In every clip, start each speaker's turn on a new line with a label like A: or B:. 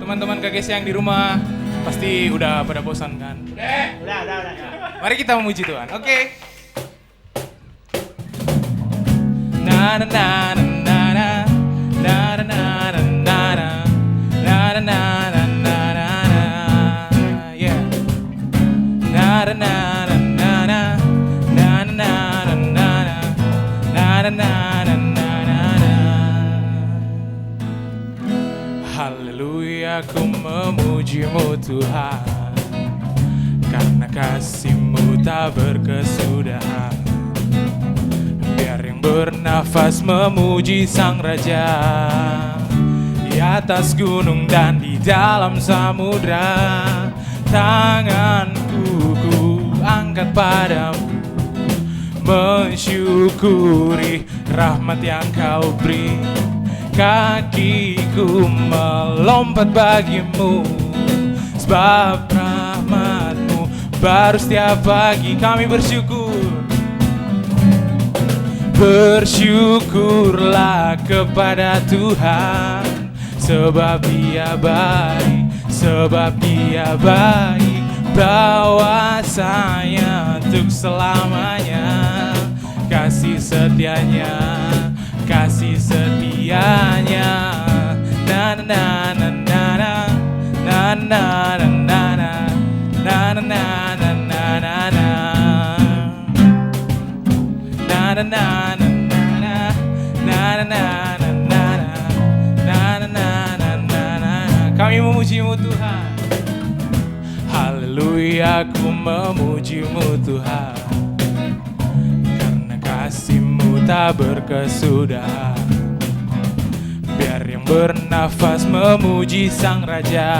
A: teman-teman KGC yang di rumah pasti udah pada bosan kan?
B: Udah.
A: Mari kita memuji Tuhan. Oke. Na na na na na na na na na na na na na na na na yeah. Na na na na na na na na na na na na na. Haleluya, ku memuji-Mu Tuhan, karena kasih-Mu tak berkesudahan. Biar yang bernafas memuji Sang Raja, di atas gunung dan di dalam samudra. Tanganku ku angkat padamu, mensyukuri rahmat yang Kau beri. Kakiku melompat bagimu, sebab rahmat-Mu baru setiap pagi. Kami bersyukur. Bersyukurlah kepada Tuhan, sebab Dia baik, sebab Dia baik. Bahwasanya untuk selamanya, kasih setianya, kasih setianya. Na na na na na na na na na na na na na na na na. Na na na na na na na na na na na na. Kami memuji-Mu Tuhan. Haleluya, ku memuji-Mu Tuhan, karena kasih-Mu tak berkesudahan. Biar yang bernafas memuji Sang Raja,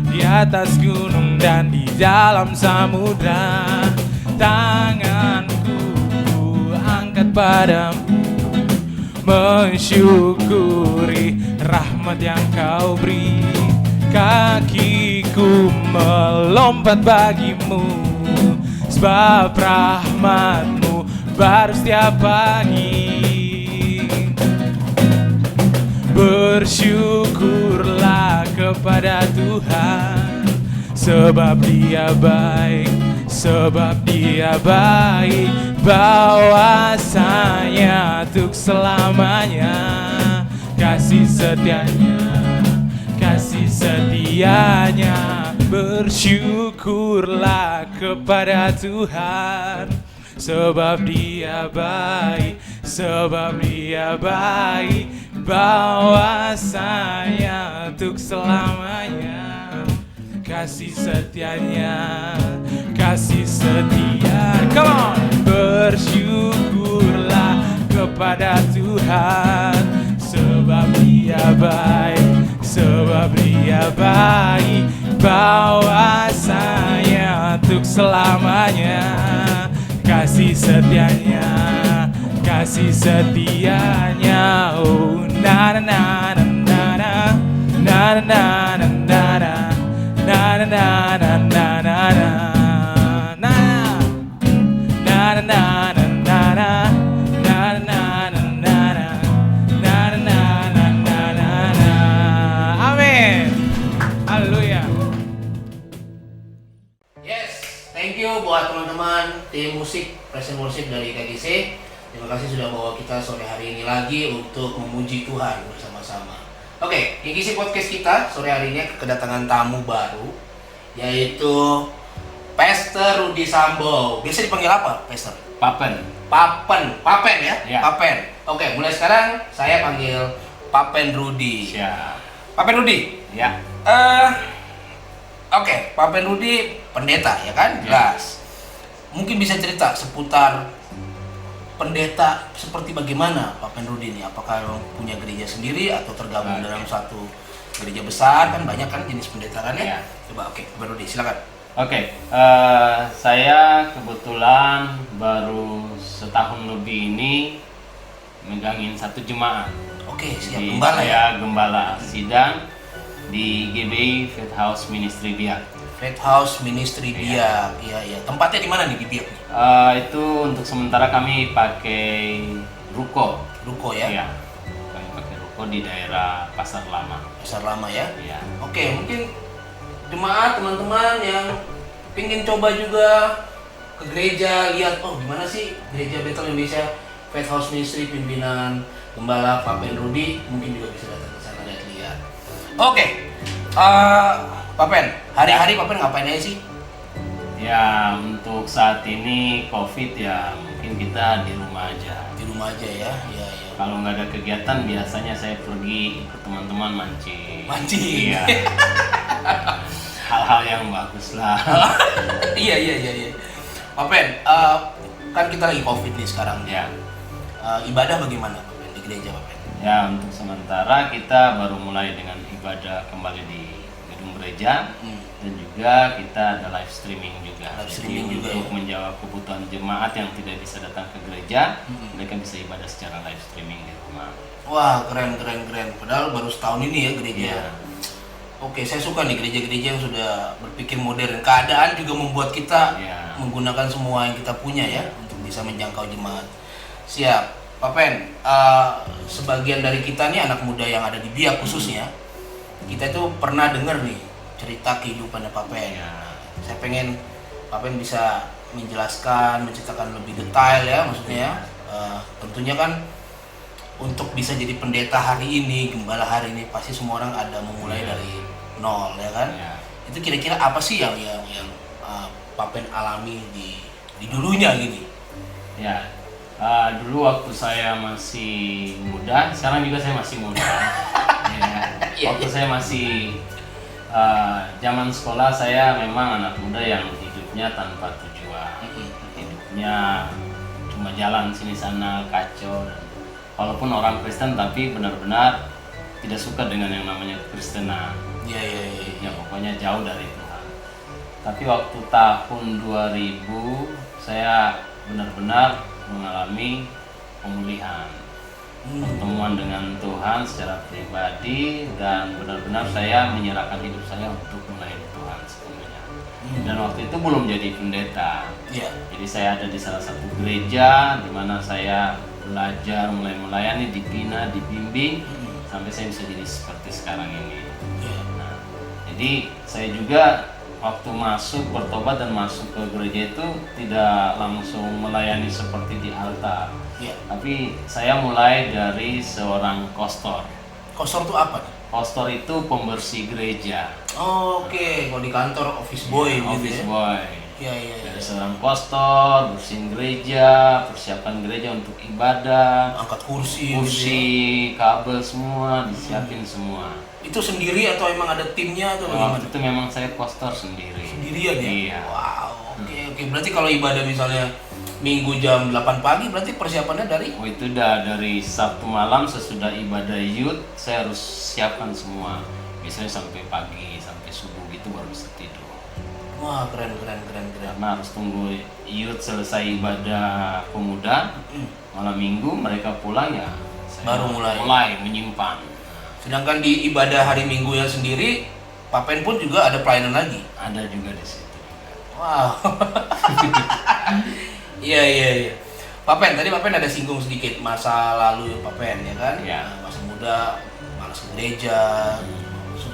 A: di atas gunung dan di dalam samudra. Tanganku angkat padamu, mensyukuri rahmat yang Kau beri. Kakiku melompat bagimu, sebab rahmat-Mu baru setiap pagi. Bersyukurlah kepada Tuhan, sebab Dia baik, sebab Dia baik. Bahwasanya untuk selamanya, kasih setianya, kasih setianya. Bersyukurlah kepada Tuhan, sebab Dia baik, sebab Dia baik. Bahwasanya untuk selamanya, kasih setianya, kasih setia. Come on. Bersyukurlah kepada Tuhan, sebab Dia baik, sebab Dia baik. Bahwasanya untuk selamanya, kasih setianya, kasih setianya. Oh na na na na na na na na na na na na na na na. Amin. Haleluya.
B: Yes, thank you buat teman-teman tim musik Present Worship dari KGC. Terima kasih sudah bawa kita sore hari ini lagi untuk memuji Tuhan bersama-sama. Oke, KGC Podcast kita sore hari ini kedatangan tamu baru, yaitu Pastor Rudy Sambo. Biasa dipanggil apa, Pastor?
C: Papen
B: ya?
C: Ya.
B: Papen. Oke, mulai sekarang saya panggil Papen Rudy.
C: Siap.
B: Papen Rudy.
C: Ya.
B: Oke, Papen Rudy pendeta ya kan? Jelas. Mungkin bisa cerita seputar pendeta seperti bagaimana Papen Rudy ini? Apakah punya gereja sendiri atau tergabung dalam satu gereja besar? Kan banyak kan jenis pendeta kan ya? Coba Papen Rudy silakan.
C: Oke, saya kebetulan baru setahun lebih ini megangin satu jemaat.
B: Oke, siap.
C: Jadi
B: Gembala ya?
C: saya gembala sidang di GBI Faith House Ministry Biak.
B: Faith House Ministry Biak. Iya. Tempatnya di mana nih di Biak?
C: Itu untuk sementara kami pakai ruko.
B: Ruko ya?
C: Iya, kami pakai ruko. toko di daerah Pasar Lama.
B: Pasar Lama ya.
C: Ya.
B: Oke, mungkin jemaat teman-teman yang pengen coba juga ke gereja, lihat gimana sih gereja Bethel Indonesia Faith House Ministry pimpinan Gembala Pak Ben Rudi, mungkin juga bisa datang ke sana dan lihat. Oke, Pak Ben, hari-hari Pak Ben ngapain aja sih?
C: Ya, untuk saat ini COVID ya mungkin kita di rumah aja.
B: Di rumah aja ya, iya.
C: Kalau nggak ada kegiatan biasanya saya pergi ikut teman-teman mancing.
B: Mancing.
C: Iya. Hal-hal yang bagus lah.
B: Iya. Pak Ben, kan kita lagi COVID nih sekarang.
C: Ya.
B: Ibadah bagaimana Pak Ben di gereja Pak Ben?
C: Ya, untuk sementara kita baru mulai dengan ibadah kembali di gedung gereja. Dan juga kita ada live streaming juga. Untuk menjawab kebutuhan jemaat yang tidak bisa datang ke gereja, mereka bisa ibadah secara live streaming di rumah.
B: Wah, keren. Padahal baru setahun ini ya gereja.
C: Ya.
B: Oke, saya suka nih gereja-gereja yang sudah berpikir modern. Keadaan juga membuat kita menggunakan semua yang kita punya ya untuk bisa menjangkau jemaat. Siap, Pak Pen. Sebagian dari kita nih anak muda yang ada di Biak khususnya, kita itu pernah dengar nih cerita kehidupannya Pak Pen. Saya pengen Pak Pen bisa menjelaskan, menceritakan lebih detail ya, maksudnya. Tentunya kan untuk bisa jadi pendeta hari ini, gembala hari ini, pasti semua orang ada memulai dari nol ya kan. Itu kira-kira apa sih yang Pak Pen alami di dulunya gini?
C: Ya, dulu waktu saya masih muda, sekarang juga saya masih muda. Waktu saya masih zaman sekolah, saya memang anak muda yang hidupnya tanpa tujuan. Hidupnya cuma jalan sini sana, kacau. Dan walaupun orang Kristen tapi benar-benar tidak suka dengan yang namanya Kristenan. Ya, pokoknya jauh dari Tuhan. Tapi waktu tahun 2000 saya benar-benar mengalami pemulihan, pertemuan dengan Tuhan secara pribadi, dan benar-benar saya menyerahkan hidup saya untuk melayani Tuhan sepenuhnya. Dan waktu itu belum jadi pendeta. Jadi saya ada di salah satu gereja di mana saya belajar mulai melayani, dibina, dibimbing sampai saya bisa jadi seperti sekarang ini. Nah, jadi saya juga waktu masuk bertobat dan masuk ke gereja itu tidak langsung melayani seperti di altar. Tapi saya mulai dari seorang kostor.
B: Kostor itu apa?
C: Kostor itu pembersih gereja.
B: Oke, kalau di kantor office boy gitu
C: Office
B: ya.
C: boy.
B: Iya.
C: Dari seorang kostor, bersihin gereja, persiapan gereja untuk ibadah,
B: Angkat kursi,
C: kabel semua disiapin semua.
B: Itu sendiri atau emang ada timnya atau bagaimana?
C: Waktu itu memang saya kostor sendiri.
B: Sendirian ya?
C: Iya.
B: Wow, oke. Berarti kalau ibadah misalnya Minggu jam 8 pagi, berarti persiapannya dari?
C: Oh, itu udah dari Sabtu malam sesudah ibadah youth, saya harus siapkan semua. Biasanya sampai pagi, sampai subuh gitu baru bisa tidur.
B: Wah, keren.
C: Karena harus tunggu youth selesai ibadah pemuda, malam minggu mereka pulang ya saya
B: baru
C: mulai menyimpan.
B: Sedangkan di ibadah hari Minggunya sendiri, Pak Pen pun juga ada pelayanan lagi?
C: Ada juga di situ.
B: Wow. Iya. Pak Pen, tadi Pak Pen ada singgung sedikit masa lalu Pak Pen ya kan?
C: Iya.
B: Masa muda, malas ke gereja,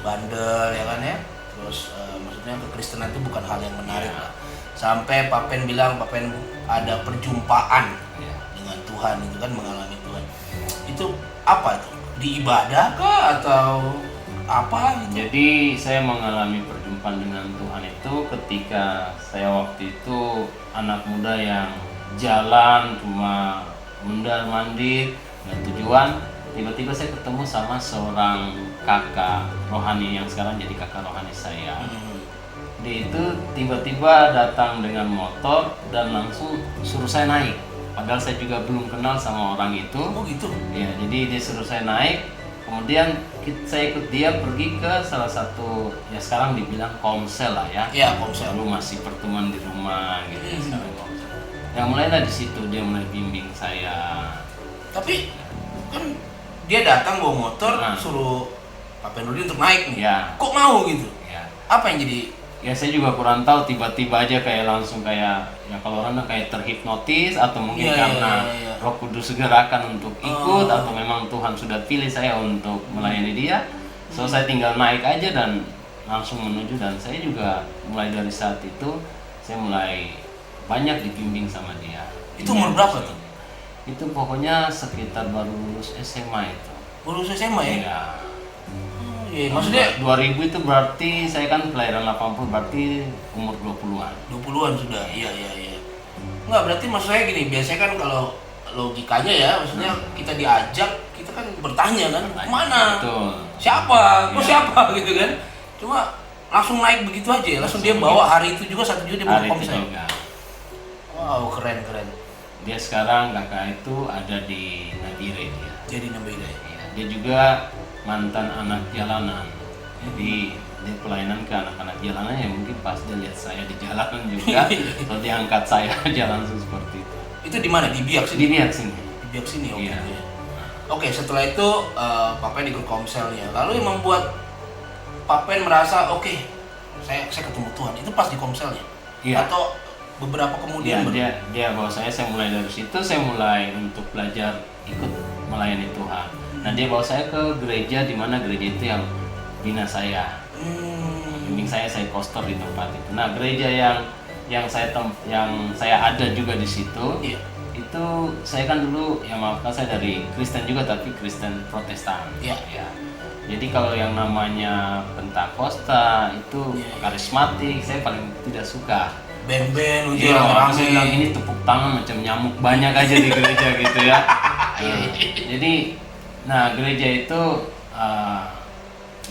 B: bandel ya kan ya? Terus maksudnya kekristenan itu bukan hal yang menarik lah. Sampai Pak Pen bilang Pak Pen ada perjumpaan dengan Tuhan itu kan, mengalami Tuhan. Itu apa itu? Di ibadah kah atau apa gitu?
C: Jadi saya mengalami perjumpaan dengan Tuhan itu ketika saya waktu itu anak muda yang jalan cuma mondar-mandir nggak tujuan. Tiba-tiba saya ketemu sama seorang kakak rohani yang sekarang jadi kakak rohani saya. Dia itu tiba-tiba datang dengan motor dan langsung suruh saya naik. Padahal saya juga belum kenal sama orang itu.
B: Oh gitu?
C: Ya, jadi dia suruh saya naik. Kemudian saya ikut dia pergi ke salah satu, ya sekarang dibilang komsel lah ya.
B: Iya, komsel.
C: Dulu masih pertemuan di rumah gitu. Sekarang komsel. Ya mulailah di situ dia mulai bimbing saya.
B: Tapi kan dia datang bawa motor, suruh Pak Pen Rudi untuk naik nih.
C: Ya.
B: Kok mau gitu?
C: Ya.
B: Apa yang jadi
C: ya saya juga kurang tahu, tiba-tiba aja kayak langsung kayak ya kalau orang kayak terhipnotis atau mungkin karena Roh Kudus gerakan untuk ikut atau memang Tuhan sudah pilih saya untuk melayani dia. So saya tinggal naik aja dan langsung menuju, dan saya juga mulai dari saat itu saya mulai banyak dibimbing sama dia.
B: Itu umur berapa tuh?
C: Itu pokoknya sekitar baru lulus SMA itu.
B: Lulus SMA ya?
C: Iya.
B: Iya, maksudnya
C: 2000 itu berarti saya kan kelahiran 80, berarti umur 20-an.
B: 20-an sudah. Iya. Enggak, berarti maksud saya gini, biasanya kan kalau logikanya ya, maksudnya kita diajak, kita kan bertanya kan, mana?
C: Betul.
B: Siapa? Kok siapa gitu kan? Cuma langsung naik begitu aja, langsung dia bawa hari itu juga, satu juga dia bawa
C: Hari itu
B: komsel.
C: juga.
B: Wow, keren.
C: Dia sekarang kakak itu ada di Nabire dia.
B: Jadi nambah ide.
C: Iya, dia juga mantan anak jalanan. Jadi dia pelayanan ke anak-anak jalanan yang mungkin pas dia lihat saya di jalanan juga, so dia angkat saya jalan seperti itu.
B: Itu di mana? Di Biak sini?
C: Di Biak sini.
B: Di Biak sini, oke.
C: Iya.
B: Oke, setelah itu Papen ikut komselnya. Lalu yang membuat Papen merasa oke, saya ketemu Tuhan. Itu pas di komselnya?
C: Iya.
B: Atau beberapa kemudian?
C: Dia bawa saya mulai dari situ, saya mulai untuk belajar ikut melayani Tuhan. Nah dia bawa saya ke gereja, di mana gereja itu yang bina saya. Bimbing saya kostor di tempat itu. Nah gereja yang saya ada juga di situ.
B: Iya.
C: Itu saya kan dulu ya maafkan saya dari Kristen juga, tapi Kristen Protestan.
B: Iya.
C: Ya. Jadi kalau yang namanya Pentakosta itu karismatik, saya paling tidak suka.
B: Ben-ben,
C: Iya,
B: rame-rame.
C: saya bilang ini tepuk tangan macam nyamuk banyak aja di gereja gitu ya. Jadi, nah gereja itu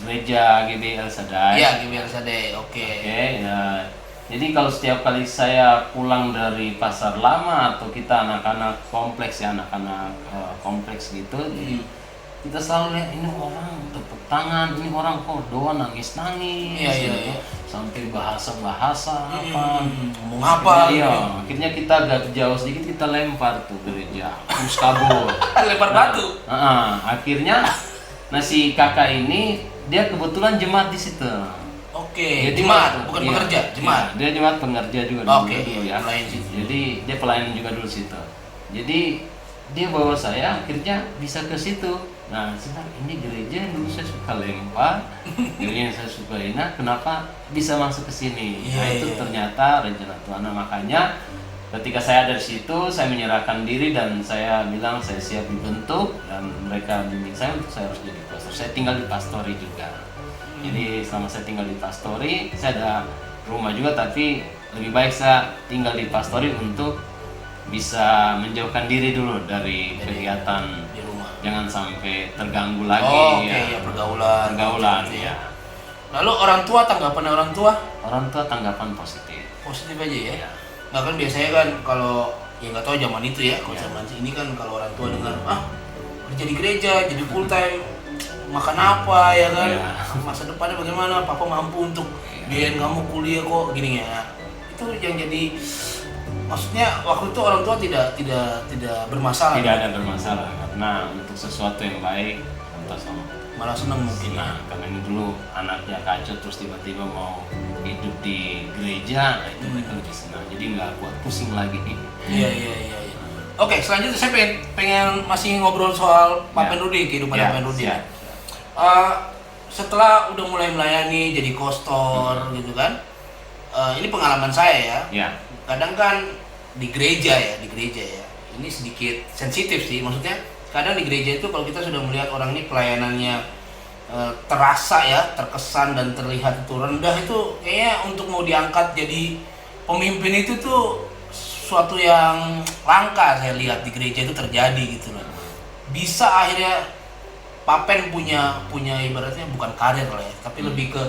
C: gereja GBI El Shaddai.
B: Iya, GBI El Shaddai, oke.
C: Oke, ya. Jadi kalau setiap kali saya pulang dari pasar lama atau kita anak-anak kompleks ya, anak-anak kompleks gitu, jadi kita selalu lihat ini orang tepuk tangan, ini orang kok doa nangis-nangis,
B: Iya.
C: sampai bahasa-bahasa apa,
B: ngomong apa?
C: Iya, akhirnya kita agak jauh sedikit, kita lempar tuh gereja, terus kabur.
B: Lempar batu.
C: Akhirnya, nah si kakak ini dia kebetulan jemaat di situ.
B: Oke, jemaat, bukan
C: iya,
B: pekerja, jemaat.
C: iya, dia jemaat pengerja juga
B: Oke,
C: dulu ya.
B: pelayan situ.
C: Jadi dia pelayan juga dulu situ. Jadi dia bawa saya akhirnya bisa ke situ. Nah, sebentar ini gereja yang dulu saya suka lempar, gereja yang saya suka enak, kenapa bisa masuk ke sini? Nah, itu ternyata rencana Tuhan. Nah, makanya ketika saya ada di situ, saya menyerahkan diri dan saya bilang saya siap dibentuk, dan mereka bimbing saya untuk saya harus jadi pastor. Saya tinggal di pastori juga. Jadi selama saya tinggal di pastori, saya ada rumah juga, tapi lebih baik saya tinggal di pastori untuk bisa menjauhkan diri dulu dari kegiatan
B: Di rumah.
C: jangan sampai terganggu lagi.
B: Oh, oke, ya pergaulan.
C: Ya.
B: Lalu orang tua, tanggapan orang tua?
C: Orang tua tanggapan positif.
B: Positif aja ya?
C: Ya.
B: Nah kan biasanya kan kalau, ya nggak tahu zaman itu ya, kalau zaman ini kan kalau orang tua dengar, kerja di gereja, jadi full time, makan apa ya kan, masa depannya bagaimana, papa mampu untuk biayain kamu kuliah kok, gini ya. Itu yang jadi, maksudnya waktu itu orang tua tidak bermasalah.
C: Tidak ada bermasalah karena untuk sesuatu yang baik entah sama.
B: Malah senang mungkin.
C: Nah, karena ini dulu anaknya kacau terus tiba-tiba mau hidup di gereja, nah itu mereka lebih senang. Jadi nggak buat pusing lagi.
B: Iya. Oke, selanjutnya saya pengen masih ngobrol soal Papen Rudi, kehidupan Papen Rudi. Setelah udah mulai melayani jadi kostor gitu kan, ini pengalaman saya ya. Kadang kan di gereja ya, ini sedikit sensitif sih, maksudnya kadang di gereja itu kalau kita sudah melihat orang ini pelayanannya terasa ya, terkesan dan terlihat itu rendah, itu kayaknya untuk mau diangkat jadi pemimpin itu tuh suatu yang langka. Saya lihat di gereja itu terjadi gitu loh. Bisa akhirnya Papen punya ibaratnya bukan karir lah ya, tapi lebih ke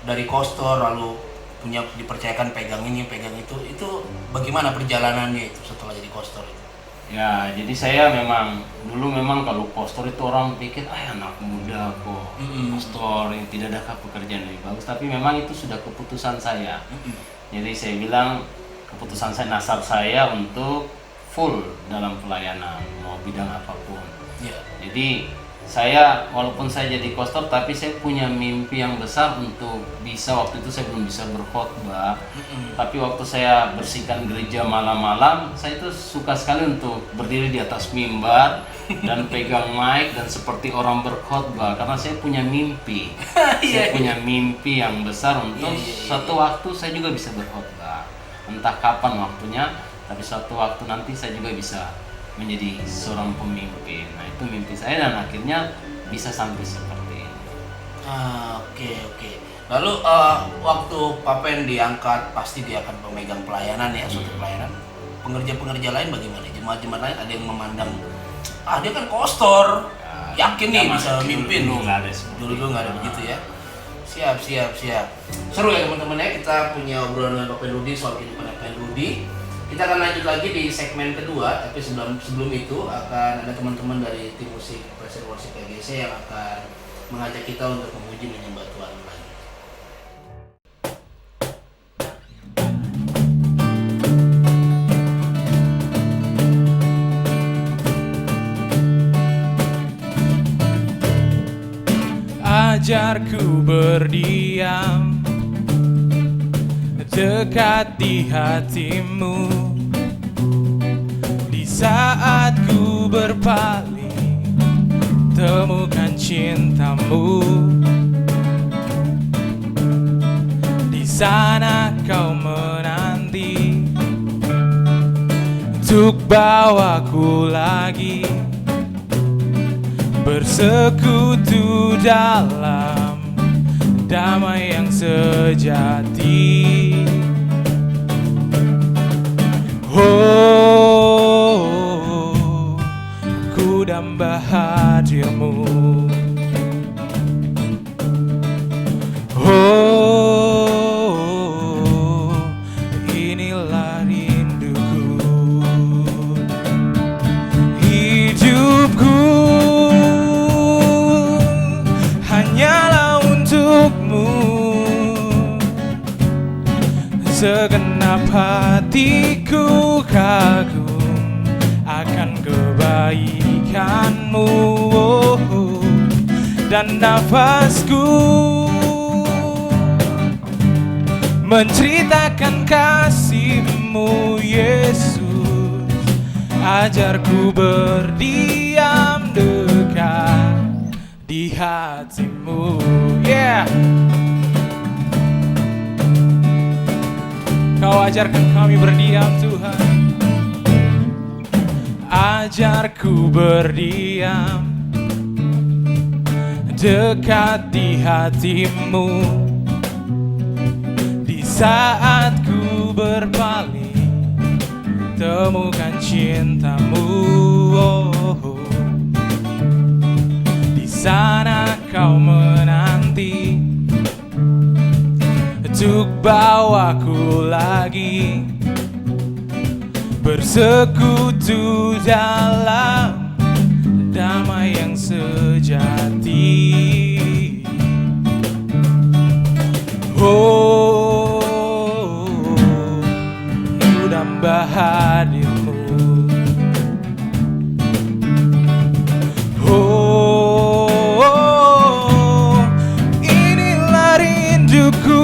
B: dari kostor lalu punya dipercayakan pegang ini pegang itu bagaimana perjalanannya itu setelah jadi kostor itu?
C: Ya, jadi saya dulu memang kalau kostor itu orang pikir anak muda kok kostor yang tidak ada pekerjaan lebih bagus, tapi memang itu sudah keputusan saya. Jadi saya bilang keputusan saya, nasar saya untuk full dalam pelayanan mau bidang apapun. Jadi saya walaupun saya jadi pastor tapi saya punya mimpi yang besar untuk bisa, waktu itu saya belum bisa berkhotbah. Tapi waktu saya bersihkan gereja malam-malam, saya itu suka sekali untuk berdiri di atas mimbar dan pegang mic dan seperti orang berkhotbah karena saya punya mimpi. Saya punya mimpi yang besar untuk suatu waktu saya juga bisa berkhotbah. Entah kapan waktunya, tapi suatu waktu nanti saya juga bisa menjadi seorang pemimpin. Nah, itu mimpi saya dan akhirnya bisa sampai seperti ini.
B: Oke. Lalu waktu Pak Pen diangkat, pasti dia akan pemegang pelayanan ya, suatu pelayanan. Pengerja-pengerja lain bagaimana? Jemaat-jemaat lain ada yang memandang, dia kan kostor, yakin nih bisa memimpin.
C: Dulu nggak ada seperti
B: Dulu nggak ada begitu ya. Siap. Seru ya teman-teman ya, kita punya obrolan dengan Pak Pen Rudi soal kehidupan Pak Pen Rudi. Kita akan lanjut lagi di segmen kedua, tapi sebelum itu akan ada teman-teman dari tim musik Presence Worship PGC yang akan mengajak kita untuk memuji menyembah Tuhan lagi.
A: Ajarku berdiam dekat di hatimu di saat ku berpaling, temukan cintamu. Di sana kau menanti untuk bawaku lagi bersekutu dalam damai yang sejati. Ku damba hadirmu. Inilah rinduku. Hidupku hanyalah untukmu. Segenap hatiku kagum akan kebaikanmu, dan nafasku menceritakan kasih-Mu, Yesus. Ajarku berdiam dekat di hati-Mu. Yeah. Kau ajarkan kami berdiam, Tuhan. Ajarku berdiam dekat di hati-Mu di saat ku berpaling, temukan cinta-Mu. Di sana kau menanti untuk bawaku lagi bersekutu dalam damai yang sejati. Ku damba hadirmu. Inilah rinduku.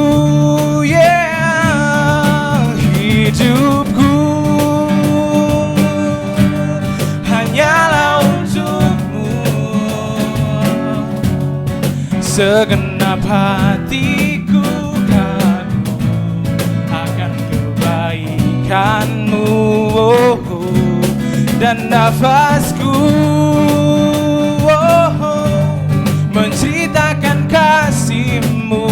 A: Hidupku hanyalah untukmu. Segenap hatiku kagum akan kebaikanmu, dan nafasku menceritakan kasih-Mu.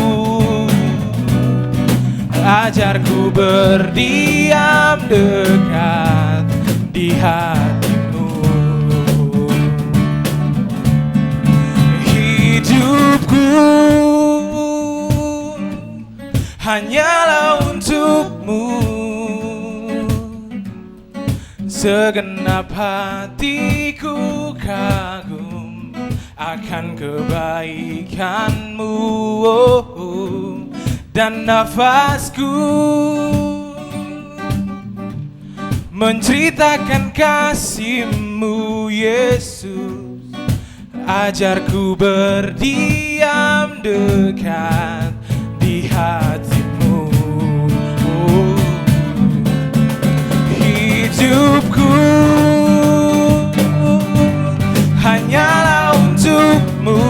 A: Ajarku berdiam dekat di hati-Mu. Hidupku hanyalah untukmu. Segenap hatiku kagum akan kebaikan-Mu, dan nafasku menceritakan kasih-Mu, Yesus. Ajarku berdiam dekat di hatimu. Hidupku hanyalah untukmu.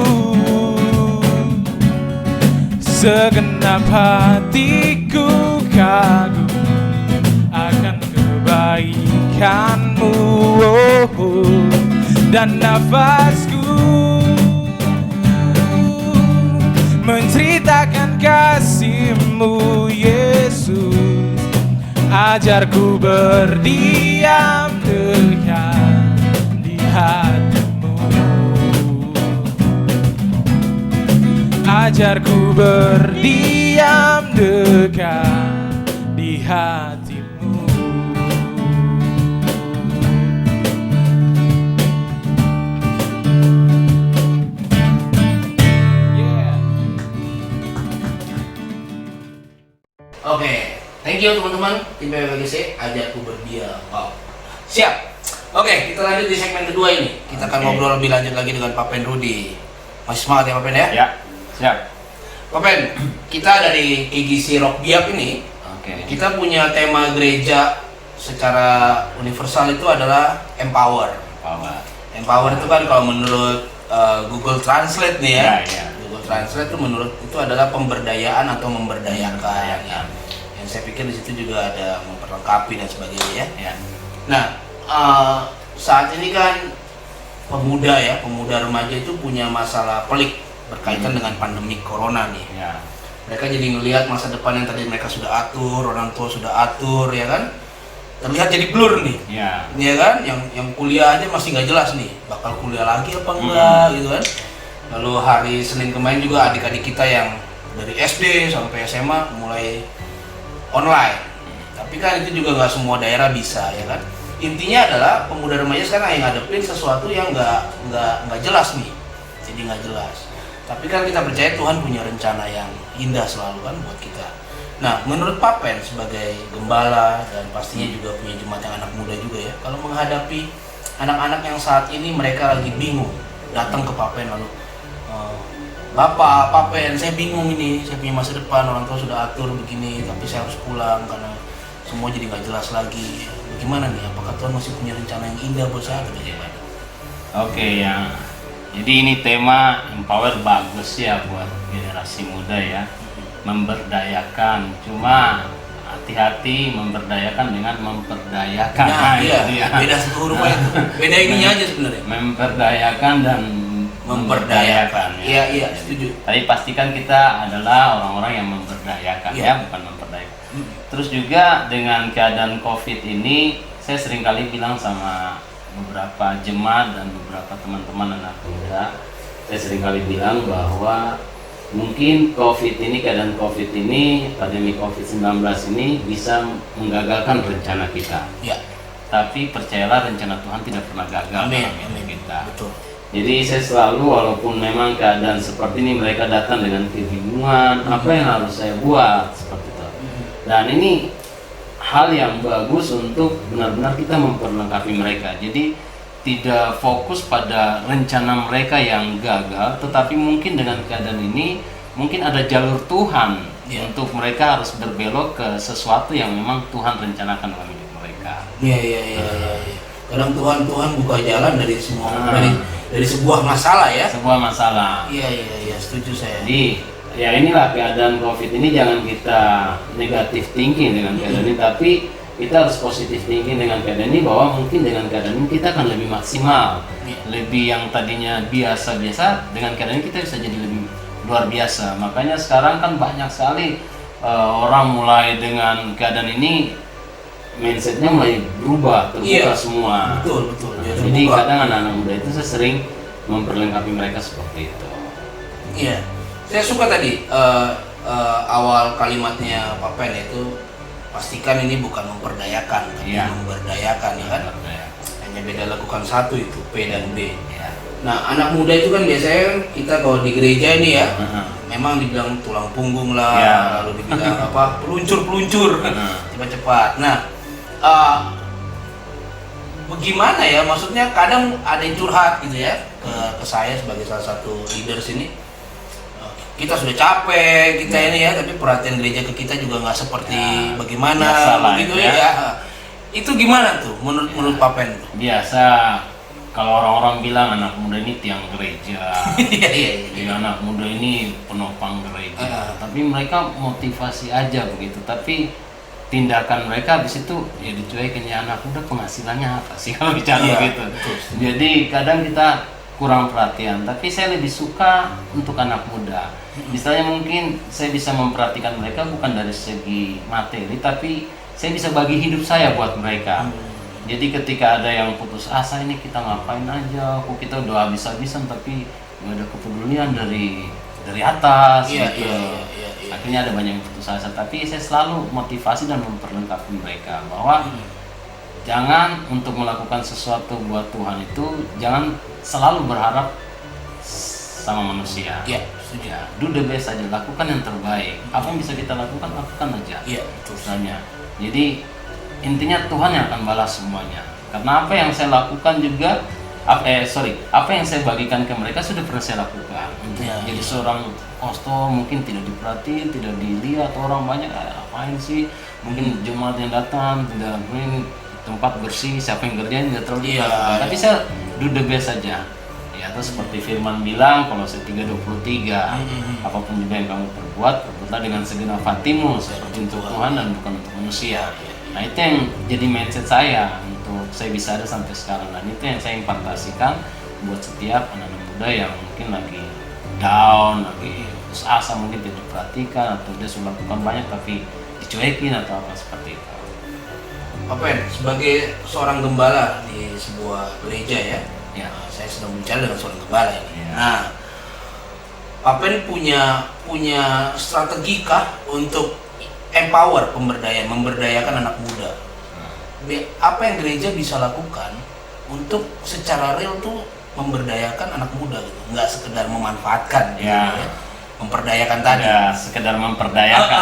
A: Segenap hatiku kagum akan kebaikanmu, dan nafasku menceritakan kasih-Mu, Yesus. Ajarku berdiam dekat di hatimu. Ajarku berdiam dekat di hatimu.
B: Oke, thank you teman-teman tim PPGC, ajarku berdiam. Wow, siap. Oke, kita lanjut di segmen kedua ini. Kita akan ngobrol lebih lanjut lagi dengan Pak Pen Rudi. Masih semangat ya Pak Pen ya?
C: Ya, siap.
B: Pak Pen, kita dari KGC Rock Biak ini, kita punya tema gereja secara universal itu adalah empower. Empower itu kan kalau menurut Google Translate nih ya. Google Translate itu menurut itu adalah pemberdayaan atau memberdayakan. Ya. Yang saya pikir di situ juga ada memperlengkapi dan sebagainya ya. Nah, saat ini kan pemuda remaja itu punya masalah pelik berkaitan dengan pandemi corona nih. Mereka jadi ngelihat masa depan yang tadi mereka sudah atur, orang tua sudah atur ya kan, terlihat jadi blur nih. Ya kan, yang kuliah aja masih nggak jelas nih, bakal kuliah lagi apa enggak gitu kan. Lalu hari Senin kemarin juga adik-adik kita yang dari SD sampai SMA mulai online. Tapi kan itu juga nggak semua daerah bisa ya kan. Intinya adalah pemuda remaja sekarang yang ngadepin sesuatu yang nggak jelas nih, jadi nggak jelas. Tapi kan kita percaya Tuhan punya rencana yang indah selalu kan buat kita. Nah, menurut Pak Pen sebagai gembala dan pastinya juga punya jemaat yang anak muda juga ya, kalau menghadapi anak-anak yang saat ini mereka lagi bingung, datang ke Pak Pen lalu, Bapak, Pak Pen, saya bingung ini, saya punya masa depan, orang tua sudah atur begini, tapi saya harus pulang karena semua jadi nggak jelas lagi. Bagaimana nih? Apakah Tuhan masih punya rencana yang indah buat saya atau bagaimana?
C: Oke ya. Jadi ini tema empower bagus ya buat generasi muda ya. Memberdayakan. Cuma hati-hati memberdayakan dengan memperdayakan.
B: Nah, iya. Beda satu huruf itu. Beda ininya aja sebenarnya.
C: Memperdayakan dan memberdayakan.
B: Iya, setuju.
C: Tapi pastikan kita adalah orang-orang yang memberdayakan ya, bukan memperdayakan. Terus juga dengan keadaan COVID ini, saya seringkali bilang sama beberapa jemaat dan beberapa teman-teman anak muda, saya seringkali bilang bahwa mungkin keadaan COVID ini, pandemi COVID-19 ini bisa menggagalkan rencana kita.
B: Ya.
C: Tapi percayalah rencana Tuhan tidak pernah gagal dalam hidup kita.
B: Betul.
C: Jadi saya selalu, walaupun memang keadaan seperti ini, mereka datang dengan kebingungan, apa yang harus saya buat seperti itu. Dan ini hal yang bagus untuk benar-benar kita memperlengkapi mereka. Jadi tidak fokus pada rencana mereka yang gagal, tetapi mungkin dengan keadaan ini mungkin ada jalur Tuhan untuk mereka harus berbelok ke sesuatu yang memang Tuhan rencanakan dalam hidup mereka.
B: Iya. Kadang Tuhan buka jalan dari semua dari sebuah masalah ya.
C: Sebuah masalah.
B: Iya, setuju saya.
C: Jadi ya inilah keadaan COVID ini, jangan kita negatif thinking dengan keadaan ini, tapi kita harus positif thinking dengan keadaan ini, bahwa mungkin dengan keadaan ini kita akan lebih maksimal, lebih yang tadinya biasa-biasa, dengan keadaan ini kita bisa jadi lebih luar biasa. Makanya sekarang kan banyak sekali orang mulai dengan keadaan ini mindsetnya mulai berubah, terbuka semua.
B: Betul.
C: Jadi kadang anak-anak muda itu saya sering memperlengkapi mereka seperti itu.
B: Iya. Saya suka tadi awal kalimatnya Pak Pen itu, pastikan ini bukan memperdayakan, tapi memberdayakan ya kan. Hanya beda lakukan satu itu, P dan B. Nah, anak muda itu kan biasanya kita kalau di gereja ini ya, memang dibilang tulang punggung lah, lalu dibilang apa, peluncur cepat-cepat. Nah, bagaimana ya, maksudnya kadang ada yang curhat gitu ya. ke saya sebagai salah satu leader sini. Kita sudah capek ini ya, tapi perhatian gereja ke kita juga nggak seperti bagaimana begitu ya. Itu gimana tuh menurut Pak Pen?
C: Biasa kalau orang-orang bilang anak muda ini tiang gereja, anak muda ini penopang gereja, tapi mereka motivasi aja begitu. Tapi tindakan mereka habis itu ya dicuekin, ya anak muda penghasilannya apa sih kalau bicara gitu. Jadi kadang kita kurang perhatian, tapi saya lebih suka untuk anak muda. Misalnya mungkin saya bisa memperhatikan mereka bukan dari segi materi, tapi saya bisa bagi hidup saya buat mereka. Jadi ketika ada yang putus asa, ini kita ngapain aja, kok kita udah habis-habisan tapi nggak ada kepedulian dari atas gitu. Akhirnya ada banyak yang putus asa, tapi saya selalu motivasi dan memperlengkapi mereka bahwa jangan untuk melakukan sesuatu buat Tuhan itu jangan selalu berharap sama manusia. Do the best aja, lakukan yang terbaik. Apa yang bisa kita lakukan aja. Misalnya. Jadi intinya Tuhan yang akan balas semuanya. Karena apa yang saya lakukan juga apa yang saya bagikan ke mereka sudah pernah saya lakukan. Jadi seorang pastor mungkin tidak diperhatiin, tidak dilihat orang banyak, apain sih? Mungkin jemaat yang datang tidak tempat bersih, siapa yang kerjain nggak terlalu tapi saya do the best saja. Ya, atau seperti firman bilang kalau 3:23, apapun juga yang kamu perbuat, perbuatlah dengan segenap hatimu seperti untuk Tuhan dan bukan untuk manusia. Nah, itu yang jadi mindset saya untuk saya bisa ada sampai sekarang, dan itu yang saya impartasikan buat setiap anak-anak muda yang mungkin lagi down, lagi putus asa, mungkin tidak diperhatikan atau dia sudah lakukan banyak tapi dicuekin atau apa seperti itu.
B: Pak Pen, sebagai seorang gembala di sebuah gereja ya, saya sedang bicara dengan seorang gembala ini. Nah, Pak Pen punya strategi kah untuk empower memberdayakan anak muda? Apa yang gereja bisa lakukan untuk secara real tuh memberdayakan anak muda gitu, nggak sekedar memanfaatkan gitu, ya. Memperdayakan tadi.
C: Ya, sekedar memperdayakan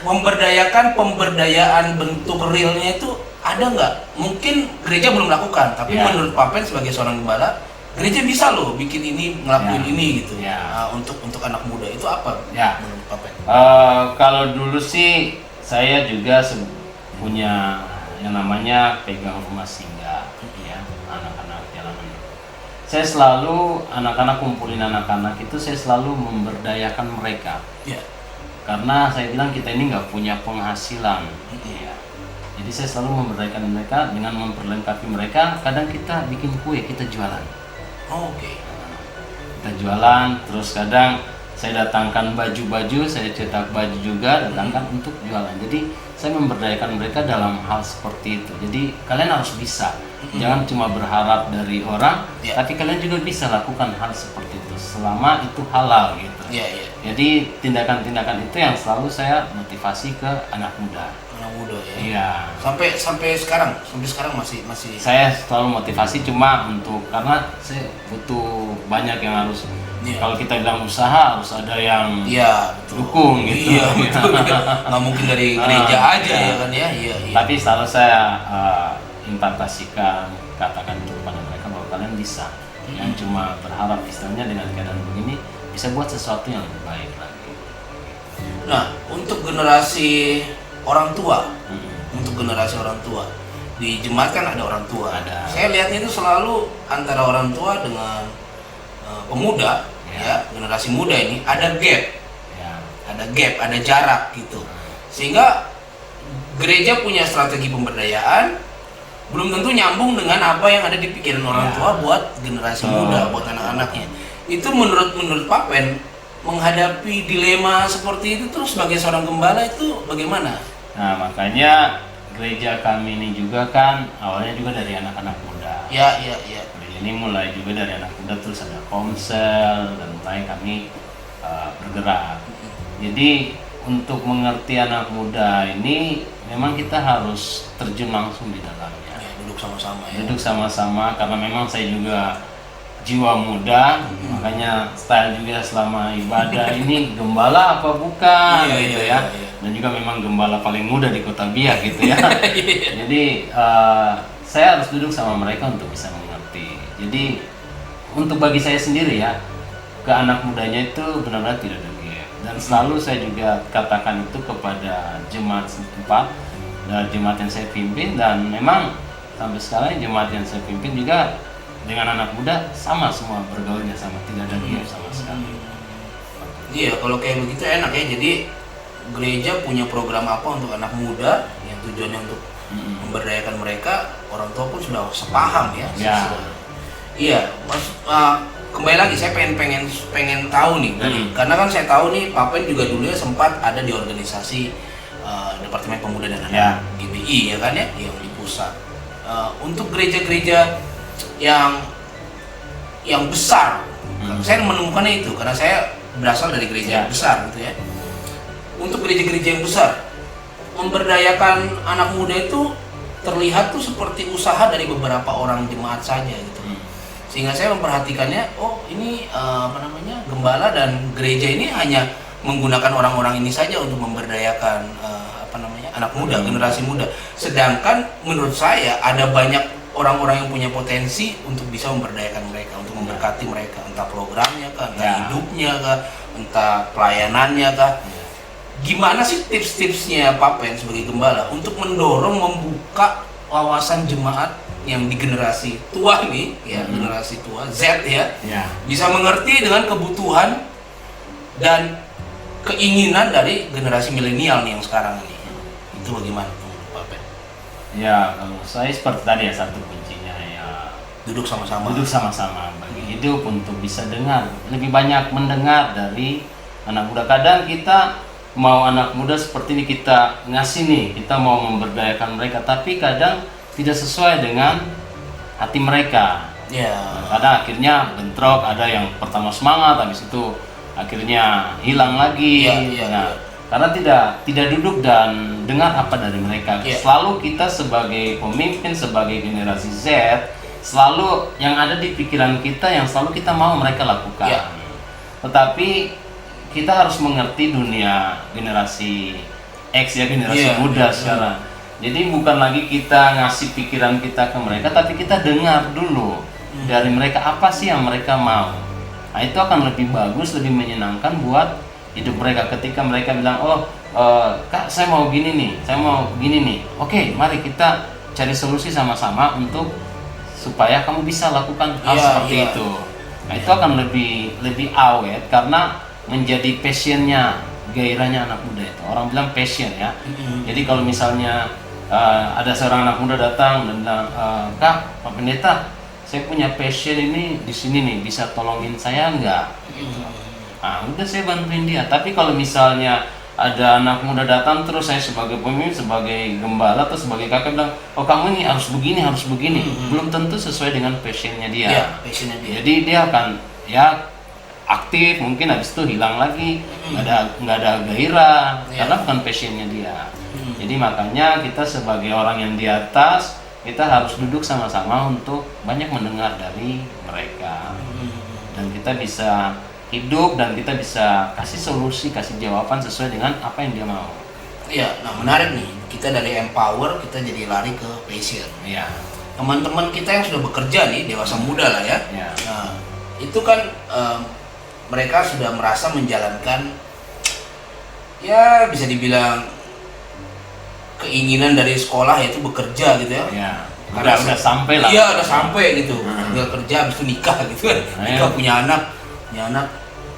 B: Memberdayakan, pemberdayaan bentuk realnya itu ada nggak? Mungkin gereja belum lakukan, tapi menurut Pak Pen sebagai seorang gembala, gereja bisa loh bikin ini, ngelakuin ini gitu. Untuk anak muda itu apa menurut Pak Pen?
C: Kalau dulu sih saya juga punya yang namanya pegang rumah singgah, ya, anak-anak jalanan. Saya selalu kumpulin anak-anak itu, saya selalu memberdayakan mereka. Karena saya bilang kita ini nggak punya penghasilan. Jadi saya selalu memberdayakan mereka dengan memperlengkapi mereka. Kadang kita bikin kue, kita jualan. Kita jualan, terus kadang saya datangkan baju-baju, saya cetak baju juga, datangkan untuk jualan. Jadi saya memberdayakan mereka dalam hal seperti itu. Jadi kalian harus bisa, jangan cuma berharap dari orang, tapi kalian juga bisa lakukan hal seperti itu selama itu halal gitu. Jadi tindakan-tindakan itu yang selalu saya motivasi ke anak muda.
B: Anak muda ya.
C: Iya.
B: Sampai sekarang masih.
C: Saya selalu motivasi cuma karena saya butuh banyak yang harus. Kalau kita bilang usaha harus ada yang dukung gitu.
B: Iya, betul. Nggak mungkin dari gereja aja ya kan ya.
C: Tapi selalu saya impartasikan, katakan kepada mereka bahwa kalian bisa. Yang cuma berharap istilahnya dengan keadaan begini bisa buat sesuatu yang lebih baik lagi.
B: Nah, untuk generasi orang tua, di jemaat kan ada orang tua. Saya lihatnya itu selalu antara orang tua dengan pemuda, generasi muda ini ada gap, ada jarak gitu. Sehingga gereja punya strategi pemberdayaan belum tentu nyambung dengan apa yang ada di pikiran orang tua buat generasi muda, buat anak-anaknya. Itu menurut Pak Pen menghadapi dilema seperti itu terus sebagai seorang gembala itu bagaimana?
C: Nah, makanya gereja kami ini juga kan awalnya juga dari anak-anak muda.
B: Iya.
C: Ini mulai juga dari anak muda, terus ada komsel dan mulai kami bergerak. Jadi untuk mengerti anak muda ini memang kita harus terjun langsung di dalamnya. Duduk sama-sama karena memang saya juga jiwa muda, makanya style juga selama ibadah ini gembala apa bukan gitu ya. Dan juga memang gembala paling muda di Kota Biak gitu ya. Jadi saya harus duduk sama mereka untuk bisa mengerti. Jadi untuk bagi saya sendiri ya, ke anak mudanya itu benar-benar tidak ada gap. Dan selalu saya juga katakan itu kepada jemaat setempat dan jemaat yang saya pimpin, dan memang sampai sekarang jemaat yang saya pimpin juga dengan anak muda sama semua bergaulnya sama, tidak ada gap sama sekali.
B: Iya, kalau kayak begitu enak ya. Jadi gereja punya program apa untuk anak muda yang tujuannya untuk memberdayakan mereka, orang tua pun sudah sepaham ya. Iya, kembali lagi saya pengen tahu nih, karena kan saya tahu nih Papen juga dulunya sempat ada di organisasi Departemen Pemuda dan Anak GBI ya kan ya, yang di pusat. Untuk gereja-gereja yang besar, saya menemukannya itu karena saya berasal dari gereja yang besar gitu ya. Untuk gereja-gereja yang besar, memberdayakan anak muda itu terlihat tuh seperti usaha dari beberapa orang jemaat saja gitu. Sehingga saya memperhatikannya, oh ini gembala dan gereja ini hanya menggunakan orang-orang ini saja untuk memberdayakan anak muda, generasi muda. Sedangkan menurut saya ada banyak orang-orang yang punya potensi untuk bisa memberdayakan mereka, untuk memberkati mereka, entah programnya kah, entah hidupnya kah, entah pelayanannya kah. Gimana sih tips-tipsnya Papen sebagai gembala untuk mendorong membuka wawasan jemaat yang di generasi tua nih ya, generasi tua Z ya, bisa mengerti dengan kebutuhan dan keinginan dari generasi milenial nih yang sekarang ini. Itu bagaimana Papen?
C: Ya, kalau saya seperti tadi ya, satu kuncinya ya
B: duduk sama-sama
C: bagi hidup, untuk bisa dengar, lebih banyak mendengar dari anak muda. Kadang kita mau anak muda seperti ini, kita ngasih nih, kita mau memberdayakan mereka, tapi kadang tidak sesuai dengan hati mereka. Kadang akhirnya bentrok, ada yang pertama semangat, habis itu akhirnya hilang lagi. Karena tidak duduk dan dengar apa dari mereka. Selalu kita sebagai pemimpin, sebagai generasi Z, selalu yang ada di pikiran kita, yang selalu kita mau mereka lakukan. Tetapi kita harus mengerti dunia generasi X ya, generasi muda sekarang. Jadi bukan lagi kita ngasih pikiran kita ke mereka, tapi kita dengar dulu dari mereka apa sih yang mereka mau. Nah, itu akan lebih bagus, lebih menyenangkan buat hidup mereka. Ketika mereka bilang, Kak, saya mau gini nih, saya mau gini nih. Oke, mari kita cari solusi sama-sama untuk supaya kamu bisa lakukan hal seperti itu. Nah, itu akan lebih awet karena menjadi passionnya, gairahnya anak muda itu. Orang bilang passion ya. Jadi kalau misalnya ada seorang anak muda datang dan bilang, Kak, Pak Pendeta, saya punya passion ini di sini nih, bisa tolongin saya enggak? Nah, udah saya bantuin dia. Tapi kalau misalnya ada anak muda datang terus saya sebagai pemimpin, sebagai gembala atau sebagai kakak bilang, oh kamu ini harus begini, belum tentu sesuai dengan passionnya dia. Jadi dia akan aktif, mungkin habis itu hilang lagi, nggak ada gairah karena bukan passionnya dia. Jadi makanya kita sebagai orang yang di atas, kita harus duduk sama-sama untuk banyak mendengar dari mereka, dan kita bisa hidup dan kita bisa kasih solusi, kasih jawaban sesuai dengan apa yang dia mau.
B: Iya, nah menarik nih, kita dari empower kita jadi lari ke passion. Teman-teman kita yang sudah bekerja nih, dewasa muda lah ya. Nah, itu kan mereka sudah merasa menjalankan, ya bisa dibilang keinginan dari sekolah, yaitu bekerja gitu ya.
C: Karena udah sampai lah.
B: Iya, udah sampai gitu. Tinggal kerja, habis itu nikah gitu kan. Nikah punya anak.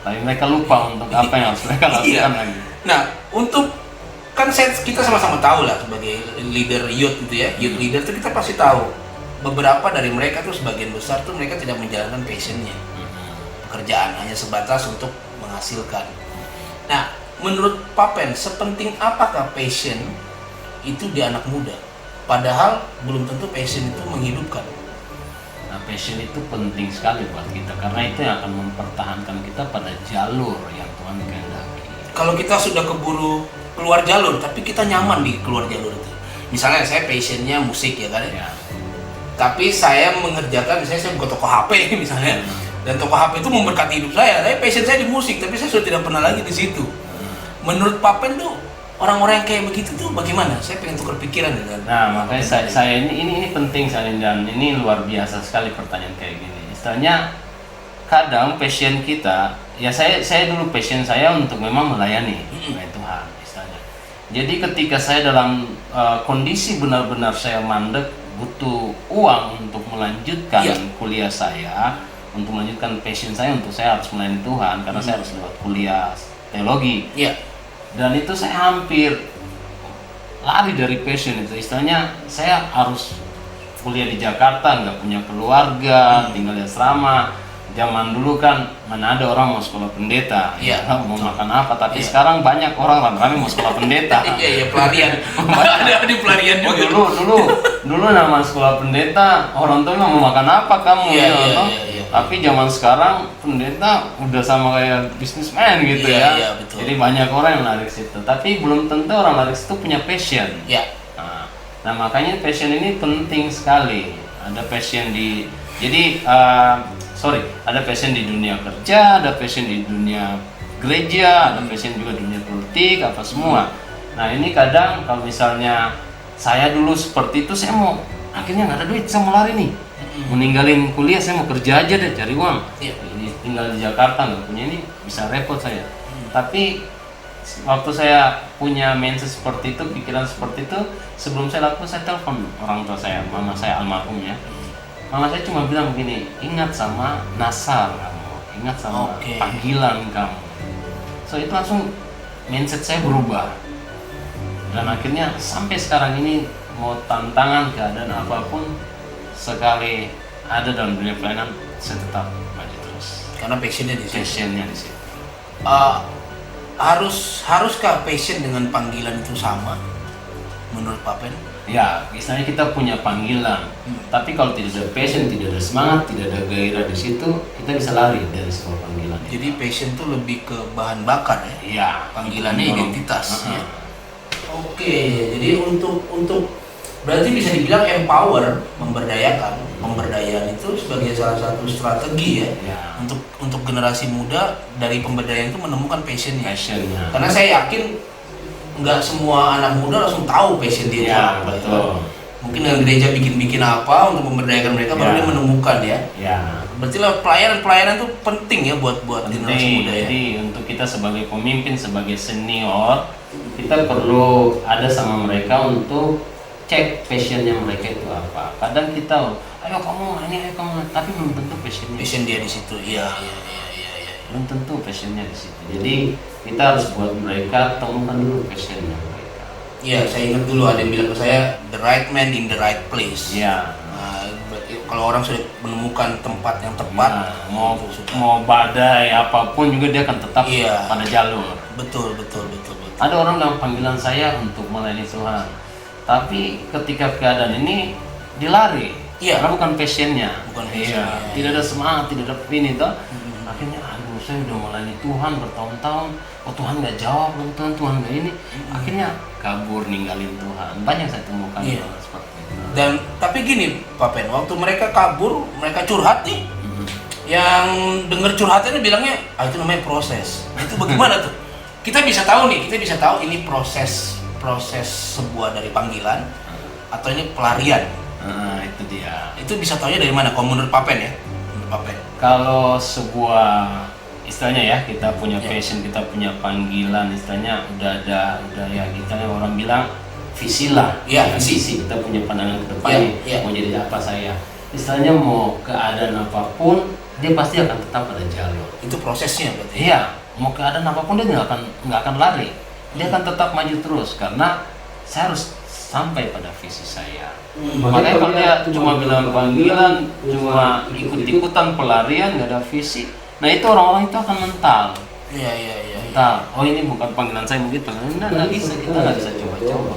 C: Tapi mereka lupa untuk apa yang harus mereka lakukan lagi.
B: Nah, untuk kan kita sama-sama tahu lah sebagai leader youth gitu ya, youth leader itu kita pasti tahu beberapa dari mereka tuh sebagian besar tuh mereka tidak menjalankan passionnya. Pekerjaan hanya sebatas untuk menghasilkan. Nah, menurut Papen, sepenting apakah passion itu di anak muda? Padahal belum tentu passion itu menghidupkan.
C: Nah, passion itu penting sekali buat kita karena itu yang akan mempertahankan kita pada jalur yang Tuhan kehendaki.
B: Kalau kita sudah keburu keluar jalur, tapi kita nyaman di keluar jalur itu. Misalnya saya passionnya musik ya kan ya. Tapi saya mengerjakan, misalnya saya buka toko HP misalnya. Dan toko HP itu memberkati hidup saya. Tapi passion saya di musik, tapi saya sudah tidak pernah lagi di situ. Menurut Papen tuh orang-orang yang kayak begitu tuh bagaimana? Saya pengen tukar pikiran dengan.
C: Nah, makanya saya ini penting sekali, dan ini luar biasa sekali pertanyaan kayak gini. Istilahnya kadang passion kita, ya saya dulu passion saya untuk memang melayani Tuhan istilahnya. Jadi ketika saya dalam kondisi benar-benar saya mandek, butuh uang untuk melanjutkan kuliah saya, untuk melanjutkan passion saya, untuk saya harus melayani Tuhan karena saya harus lewat kuliah teologi. Dan itu saya hampir lari dari passion itu. Istilahnya saya harus kuliah di Jakarta, nggak punya keluarga, tinggal di asrama. Zaman dulu kan mana ada orang mau sekolah pendeta, mau makan apa, tapi sekarang banyak orang rame-rame mau sekolah pendeta.
B: Pelarian. Ada di pelarian juga.
C: Dulu nama sekolah pendeta orang tua mau makan apa kamu, tapi zaman sekarang pendeta udah sama kayak bisnismen gitu
B: betul.
C: Jadi banyak orang yang lari ke situ, tapi belum tentu orang lari ke situ punya passion. Nah makanya passion ini penting sekali. Ada passion ada passion di dunia kerja, ada passion di dunia gereja, ada passion juga di dunia politik, apa semua. Nah ini kadang kalau misalnya saya dulu seperti itu, saya mau akhirnya nggak ada duit, saya mau lari nih, meninggalin kuliah, saya mau kerja aja deh cari uang. Tinggal di Jakarta nggak punya ini, bisa repot saya. Tapi waktu saya punya mindset seperti itu, pikiran seperti itu, sebelum saya lakukan, saya telepon orang tua saya, mama saya almarhum ya. Mama saya cuma bilang begini, ingat sama nasar kamu, ingat sama panggilan kamu. So itu langsung mindset saya berubah. Dan akhirnya sampai sekarang ini mau tantangan keadaan apapun, sekali ada dalam dunia pelayanan, saya tetap maju terus.
B: Karena passionnya di situ. Haruskah passion dengan panggilan itu sama menurut Pak Pen?
C: Ya, misalnya kita punya panggilan, tapi kalau tidak ada passion, tidak ada semangat, tidak ada gairah di situ, kita bisa lari dari sebuah panggilan.
B: Jadi passion itu lebih ke bahan bakar ya?
C: Iya.
B: Panggilannya identitas. Oke, jadi untuk berarti bisa dibilang empower, pemberdayaan itu sebagai salah satu strategi ya. Untuk generasi muda dari pemberdayaan itu menemukan passionnya. Karena saya yakin nggak semua anak muda langsung tahu passion dia itu apa.
C: Betul.
B: Mungkin dengan gereja bikin apa untuk memberdayakan mereka, baru dia menemukan ya. Berarti lah pelayanan itu penting ya buat generasi muda ya.
C: Jadi untuk kita sebagai pemimpin, sebagai senior, kita perlu ada sama mereka untuk cek passionnya mereka itu apa. Kadang kita, ayo kamu, tapi belum tentu passion
B: dia di situ. Iya.
C: Belum tentu passionnya di situ. Jadi kita harus buat mereka temukan dulu passionnya mereka.
B: Iya, saya ingat dulu ada yang bilang ke saya, the right man in the right place.
C: Iya.
B: Nah, kalau orang sudah menemukan tempat yang tepat,
C: mau badai apapun juga dia akan tetap pada jalur.
B: Betul.
C: Ada orang dalam panggilan saya untuk melayani Tuhan, tapi ketika keadaan ini dilari, karena bukan passionnya. Tidak ada semangat, tidak ada ini toh. Akhirnya saya udah melayani Tuhan bertahun-tahun, Tuhan nggak jawab, Tuhan nggak ini, akhirnya kabur ninggalin Tuhan. Banyak saya temukan seperti itu.
B: Dan tapi gini Pak Pen, waktu mereka kabur, mereka curhat nih, yang denger curhatannya bilangnya, itu namanya proses. Itu bagaimana tuh? Kita bisa tahu ini proses sebuah dari panggilan atau ini pelarian.
C: Itu dia.
B: Itu bisa taunya dari mana? Kalau menurut Pak Pen ya?
C: Kalau sebuah istilahnya ya, kita punya passion, kita punya panggilan, istilahnya udah ya kita orang bilang visi lah. Visi, kita punya pandangan ke depan mau jadi apa saya. Istilahnya mau keadaan apapun, dia pasti akan tetap ada jalur.
B: Itu prosesnya berarti.
C: Iya, mau keadaan apapun dia nggak akan lari. Dia akan tetap maju terus karena saya harus sampai pada visi saya. Makanya kalau dia cuma bilang panggilan, cuma ikut-ikutan pelarian, nggak ada visi, nah itu orang-orang itu akan mental.
B: Iya.
C: Mental. Oh ini bukan panggilan saya begitu. Nggak bisa, kita nggak bisa coba-coba.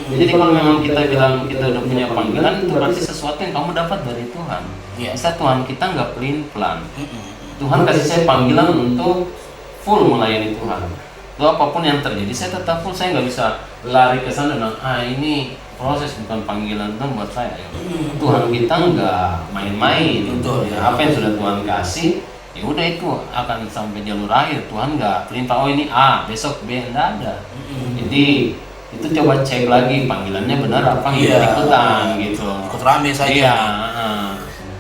C: Jadi kalau memang kita bilang kita udah punya panggilan, itu berarti sesuatu yang kamu dapat dari Tuhan. Bisa Tuhan kita nggak pelin-pelan. Tuhan kasih saya panggilan untuk full melayani Tuhan. Itu apapun yang terjadi, saya tetap full. Saya nggak bisa lari ke sana dan ini proses bukan panggilan Tuhan buat saya. Tuhan kita nggak main-main.
B: Betul.
C: Apa yang sudah Tuhan kasih, ya udah itu akan sampai jalur akhir. Tuhan nggak perintah ini A, besok B, nggak ada. Jadi itu coba cek lagi panggilannya benar apa ikutan gitu.
B: Ikut rame saja.
C: Iya.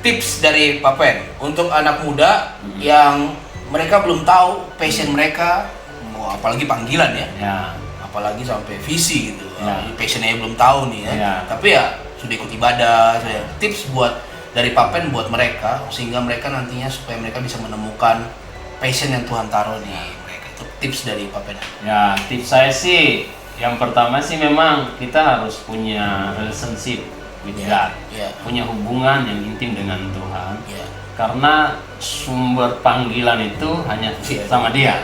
B: tips dari Papen untuk anak muda yang mereka belum tahu passion mereka, apalagi panggilan ya.
C: Ya.
B: Apalagi sampai visi gitu.
C: Ya.
B: Passionnya belum tahu nih ya.
C: Ya.
B: Tapi ya sudah ikut ibadah. Tips buat dari Papen buat mereka sehingga mereka nantinya supaya mereka bisa menemukan passion yang Tuhan taruh di mereka. Itu tips dari Papen.
C: Ya, tips saya sih yang pertama sih memang kita harus punya relationship with God. Punya hubungan yang intim dengan Tuhan. Karena sumber panggilan itu hanya sama Dia.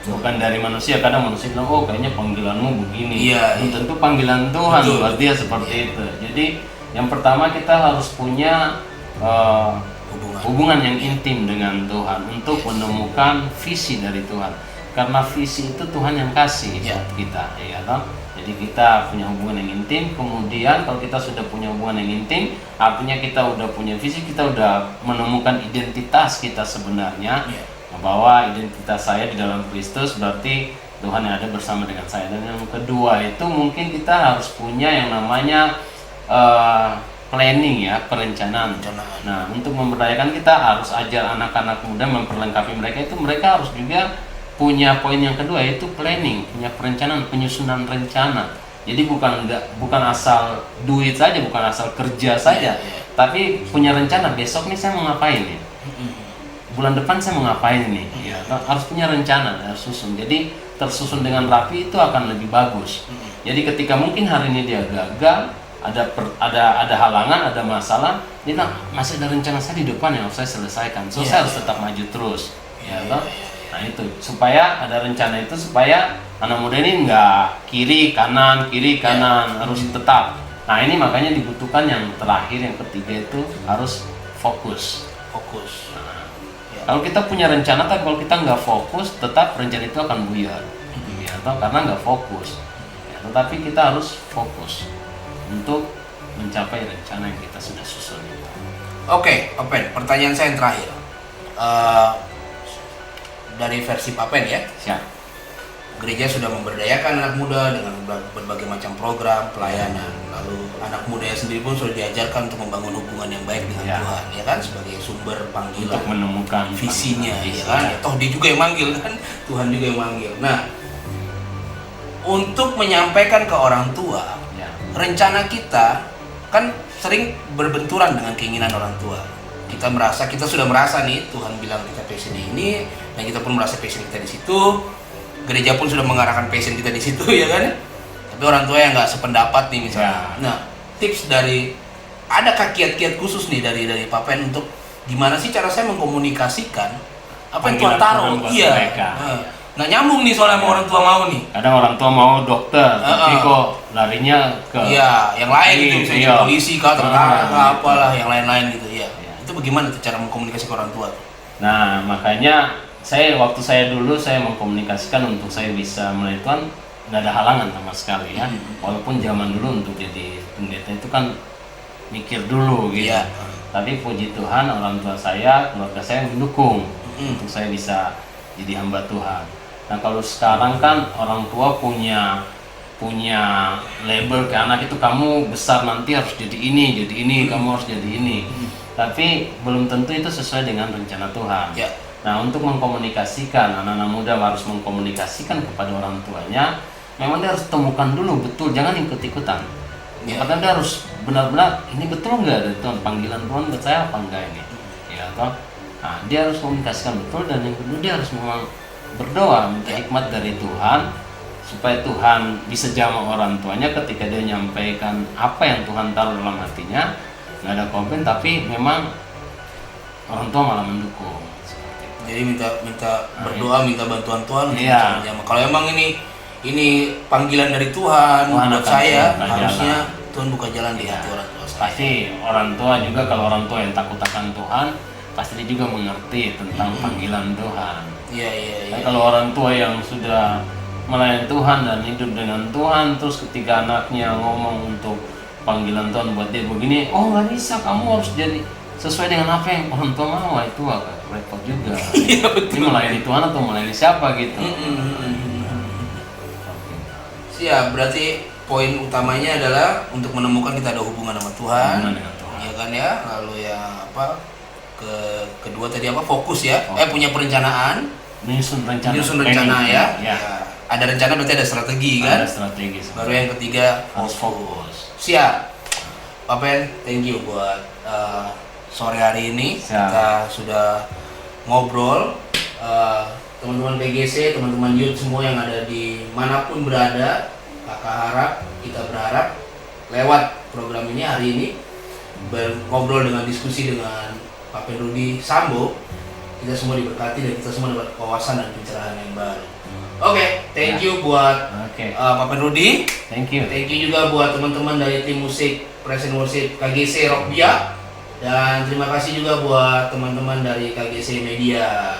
C: Bukan dari manusia. Kadang manusia bilang, oh kayaknya panggilanmu begini. Tentu panggilan Tuhan buat dia seperti itu. Jadi yang pertama kita harus punya hubungan yang intim dengan Tuhan untuk menemukan visi dari Tuhan. Karena visi itu Tuhan yang kasih buat kita, ya toh. Jadi kita punya hubungan yang intim. Kemudian kalau kita sudah punya hubungan yang intim, artinya kita udah punya visi, kita udah menemukan identitas kita sebenarnya. Bahwa identitas saya di dalam Kristus berarti Tuhan yang ada bersama dengan saya. Dan yang kedua itu mungkin kita harus punya yang namanya planning ya, perencanaan. Nah, untuk memberdayakan kita harus ajar anak-anak muda, memperlengkapi mereka itu, mereka harus juga punya poin yang kedua yaitu planning, punya perencanaan, penyusunan rencana. Jadi bukan asal duit saja, bukan asal kerja saja, tapi punya rencana. Besok nih saya mau ngapain nih? Bulan depan saya mau ngapain nih? Ya, harus punya rencana, harus susun. Jadi tersusun dengan rapi itu akan lebih bagus. Jadi ketika mungkin hari ini dia gagal, ada halangan, ada masalah, dia bilang, masih ada rencana saya di depan yang harus saya selesaikan. So saya harus tetap maju terus. Nah itu supaya ada rencana itu supaya anak muda ini nggak kiri kanan harus tetap. Nah ini makanya dibutuhkan yang terakhir, yang ketiga itu harus fokus. Nah, kalau kita punya rencana tapi kalau kita nggak fokus, tetap rencana itu akan buyar. Karena nggak fokus. Tetapi kita harus fokus untuk mencapai rencana yang kita sudah susun.
B: Oke, Papen, pertanyaan saya yang terakhir. Dari versi Papen ya.
C: Siap.
B: Gereja sudah memberdayakan anak muda dengan berbagai macam program pelayanan. Lalu anak muda sendiri pun sudah diajarkan untuk membangun hubungan yang baik dengan Tuhan, ya kan, sebagai sumber panggilan.
C: Untuk menemukan
B: visinya, ya kan. Ya, toh dia juga yang manggil kan, Tuhan juga yang manggil. Nah, untuk menyampaikan ke orang tua, rencana kita kan sering berbenturan dengan keinginan orang tua. Kita sudah merasa nih Tuhan bilang kita passion ini, dan kita pun merasa passion kita di situ. Gereja pun sudah mengarahkan passion kita di situ, ya kan? Tapi orang tua yang nggak sependapat nih misalnya. Nah, tips adakah kiat-kiat khusus nih dari Papen untuk gimana sih cara saya mengkomunikasikan apa yang Tuhan taruh? Iya. Nggak nyambung nih soalnya sama orang tua mau nih.
C: Kadang orang tua mau dokter, tapi kok larinya ke
B: yang lain gitu, misalnya polisi kah, tentara apalah, yang lain-lain gitu ya. Itu bagaimana tuh cara mengkomunikasi ke orang tua?
C: Nah, makanya waktu saya dulu mengkomunikasikan untuk saya bisa melayani Tuhan, nggak ada halangan sama sekali ya. Walaupun zaman dulu untuk jadi pendeta itu kan mikir dulu gitu. Tapi puji Tuhan orang tua saya, keluarga saya mendukung untuk saya bisa jadi hamba Tuhan. Nah kalau sekarang kan orang tua punya label ke anak itu, kamu besar nanti harus jadi ini, kamu harus jadi ini. Tapi belum tentu itu sesuai dengan rencana Tuhan. Nah untuk mengkomunikasikan, anak-anak muda harus mengkomunikasikan kepada orang tuanya, memang dia harus temukan dulu betul, jangan ikut-ikutan. Karena dia harus benar-benar, ini betul nggak dari Tuhan, panggilan Tuhan buat saya apa enggak ini? Nah dia harus komunikasikan betul, dan yang kedua dia harus memang berdoa minta hikmat dari Tuhan supaya Tuhan bisa jamah orang tuanya ketika dia menyampaikan apa yang Tuhan taruh dalam hatinya. Nggak ada komplain, tapi memang orang tua malah mendukung.
B: Jadi minta berdoa, minta bantuan Tuhan. Kalau emang ini panggilan dari Tuhan buat saya, harusnya Tuhan buka jalan di hati orang tua saya.
C: Pasti orang tua juga, kalau orang tua yang takut akan Tuhan, pasti dia juga mengerti tentang panggilan Tuhan. Kalau orang tua yang sudah melayani Tuhan dan hidup dengan Tuhan, terus ketika anaknya ngomong untuk panggilan Tuhan buat dia begini, oh nggak bisa, kamu harus jadi sesuai dengan apa yang orang tua mau, itu agak repot juga. Ini melayani Tuhan atau melayani siapa gitu.
B: Siap, berarti poin utamanya adalah untuk menemukan kita ada hubungan sama Tuhan. ya kan ya. Lalu yang kedua tadi fokus ya. Punya perencanaan,
C: menyusun rencana.
B: Ya. Ada rencana berarti ada strategi kan?
C: Ada strategi.
B: Baru yang ketiga harus fokus. Siap. Pak Pen, thank you buat sore hari ini. Kita sudah ngobrol. Teman-teman PGC, teman-teman youth semua yang ada di manapun berada, kita berharap lewat program ini hari ini ngobrol dengan diskusi dengan Pak Pen Rudi Sambo, kita semua diberkati dan kita semua dapat wawasan dan pencerahan yang baru. Oke, thank you buat Pak Pen Rudi.
C: Thank you
B: juga buat teman-teman dari tim musik Present Worship KGC Rockbia, dan terima kasih juga buat teman-teman dari KGC Media.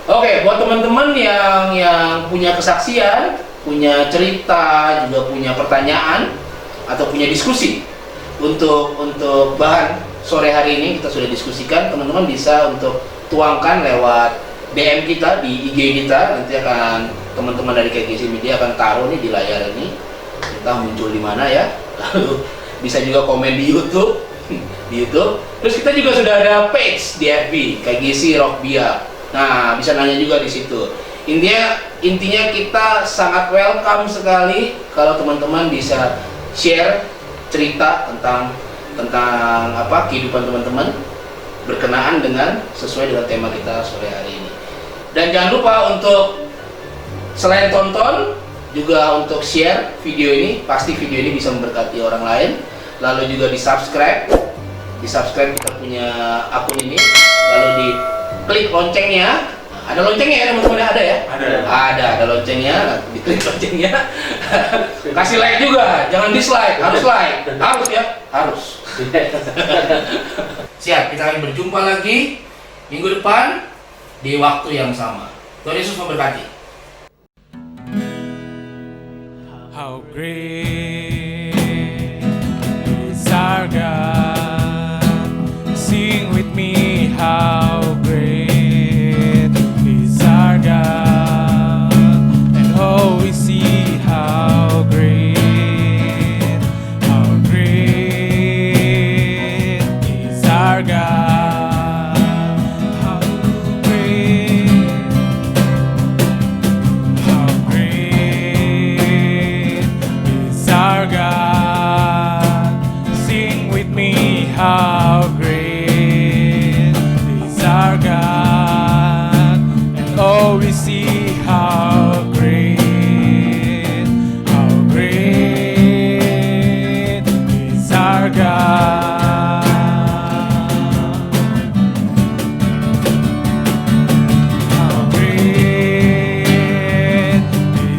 B: Oke, buat teman-teman yang punya kesaksian, punya cerita, juga punya pertanyaan atau punya diskusi untuk bahan sore hari ini kita sudah diskusikan, teman-teman bisa untuk tuangkan lewat DM kita di IG kita. Nanti akan teman-teman dari KGC Media akan taruh nih di layar ini, kita muncul di mana ya. Lalu bisa juga komen di YouTube, Terus kita juga sudah ada page di FB KGC Rockbia. Nah, bisa nanya juga di situ. Intinya kita sangat welcome sekali kalau teman-teman bisa share cerita tentang kehidupan teman-teman berkenaan dengan sesuai dengan tema kita sore hari ini. Dan jangan lupa untuk selain tonton juga untuk share video ini, pasti video ini bisa memberkati orang lain. Lalu juga di subscribe kita punya akun ini, lalu di klik loncengnya. Ada loncengnya ya teman-teman, ada ya? Ada loncengnya, diklik loncengnya. Kasih like juga, jangan dislike, harus like. Harus ya? Harus. Siap, kita akan berjumpa lagi minggu depan di waktu yang sama. Tuhan Yesus memberkati.
A: How great is our God. Sing with me, how great is our God. And oh, we see how great is our God. How great is our God. Sing with me, how great is our God. And oh, we see how great is our God. How great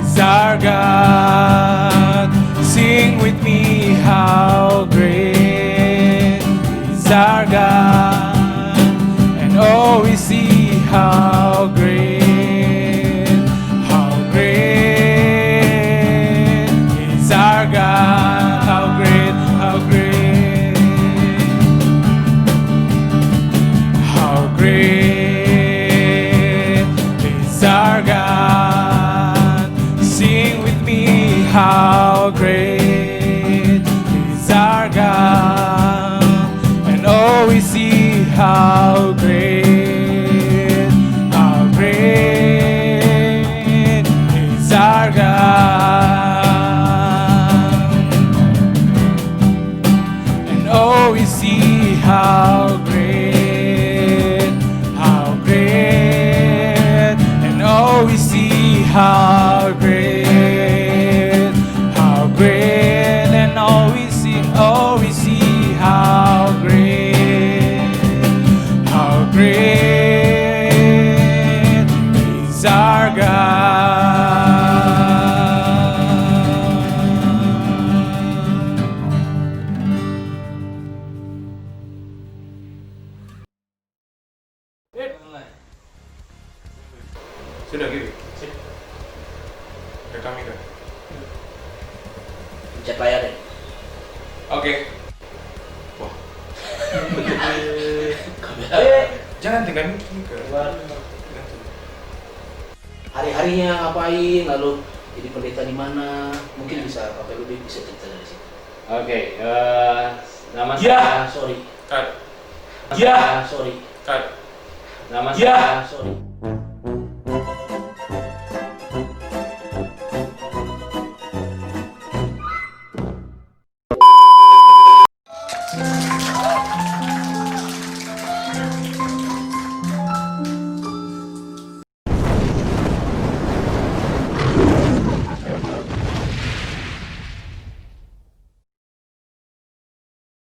A: is our God. Sing with me, how great is our God. And oh, we see how great is our God. How great is our God. Sing with me, how great is our God. And oh, we see how great is our God. And oh, we see how great, and oh, we see how great, and oh, we see how great is our
D: Sudah gitu. Rekam itu.
B: Pencet layar deh.
D: Oke. Wah. Jangan tinggalin ke.
B: Hari-harinya ngapain, lalu jadi pendeta di mana? Mungkin bisa Pak Rudi bisa cerita dari situ.
C: Oke, Nama
A: Ya.
C: saya sorry.
D: Cut.
C: Nama
A: Ya.
C: saya sorry.
D: Cut.
C: Nama
A: Ya.
C: saya sorry.